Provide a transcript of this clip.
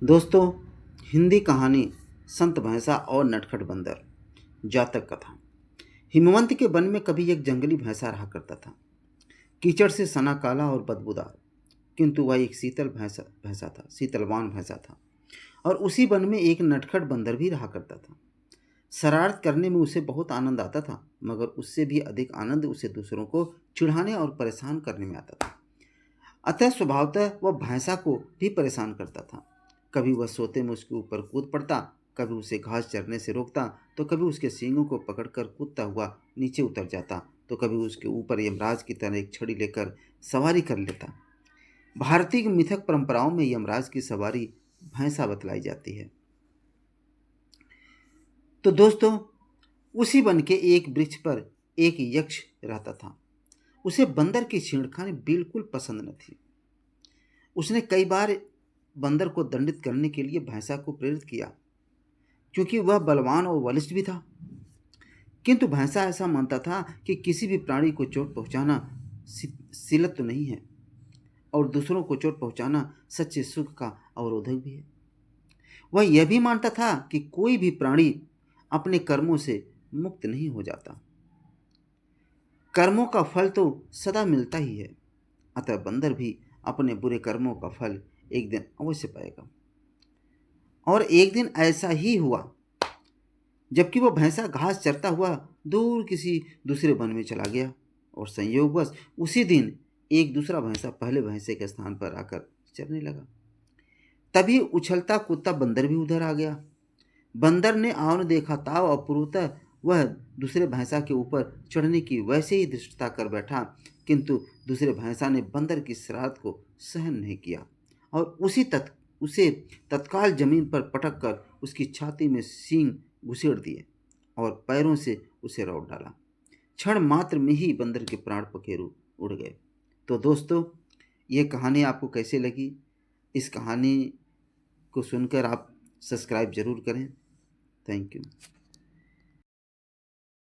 दोस्तों, हिंदी कहानी संत भैंसा और नटखट बंदर। जातक कथा। हिमवंत के वन में कभी एक जंगली भैंसा रहा करता था। कीचड़ से सना काला और बदबूदार, किंतु वह एक शीतलवान भैंसा था। और उसी वन में एक नटखट बंदर भी रहा करता था। शरारत करने में उसे बहुत आनंद आता था, मगर उससे भी अधिक आनंद उसे दूसरों को चिढ़ाने और परेशान करने में आता था। अतः स्वभावतः वह भैंसा को भी परेशान करता था। कभी वह सोते में उसके ऊपर कूद पड़ता, कभी उसे घास चरने से रोकता, तो कभी उसके सींगों को पकड़कर कूदता हुआ नीचे उतर जाता, तो कभी उसके ऊपर यमराज की तरह एक छड़ी लेकर सवारी कर लेता। भारतीय मिथक परंपराओं में यमराज की सवारी भैंसा बतलाई जाती है। तो दोस्तों, उसी वन के एक वृक्ष पर एक यक्ष रहता था। उसे बंदर की छेड़खानी बिल्कुल पसंद न थी। उसने कई बार बंदर को दंडित करने के लिए भैंसा को प्रेरित किया, क्योंकि वह बलवान और बलिष्ठ भी था। किंतु भैंसा ऐसा मानता था कि किसी भी प्राणी को चोट पहुंचाना सिलत तो नहीं है, और दूसरों को चोट पहुंचाना सच्चे सुख का अवरोधक भी है। वह यह भी मानता था कि कोई भी प्राणी अपने कर्मों से मुक्त नहीं हो जाता। कर्मों का फल तो सदा मिलता ही है, अतः बंदर भी अपने बुरे कर्मों का फल एक दिन अवश्य पाएगा। और एक दिन ऐसा ही हुआ, जबकि वह भैंसा घास चरता हुआ दूर किसी दूसरे वन में चला गया, और संयोगवश उसी दिन एक दूसरा भैंसा पहले भैंसे के स्थान पर आकर चरने लगा। तभी उछलता कूदता बंदर भी उधर आ गया। बंदर ने आवन देखा ताव, अपूर्वतः वह दूसरे भैंसा के ऊपर चढ़ने की वैसे ही धृष्टता कर बैठा, किंतु दूसरे भैंसा ने बंदर की शरारत को सहन नहीं किया और उसे तत्काल जमीन पर पटक कर उसकी छाती में सींग घुसेड़ दिए और पैरों से उसे रौंद डाला। क्षण मात्र में ही बंदर के प्राण पखेरु उड़ गए। तो दोस्तों, ये कहानी आपको कैसे लगी? इस कहानी को सुनकर आप सब्सक्राइब जरूर करें। Thank you.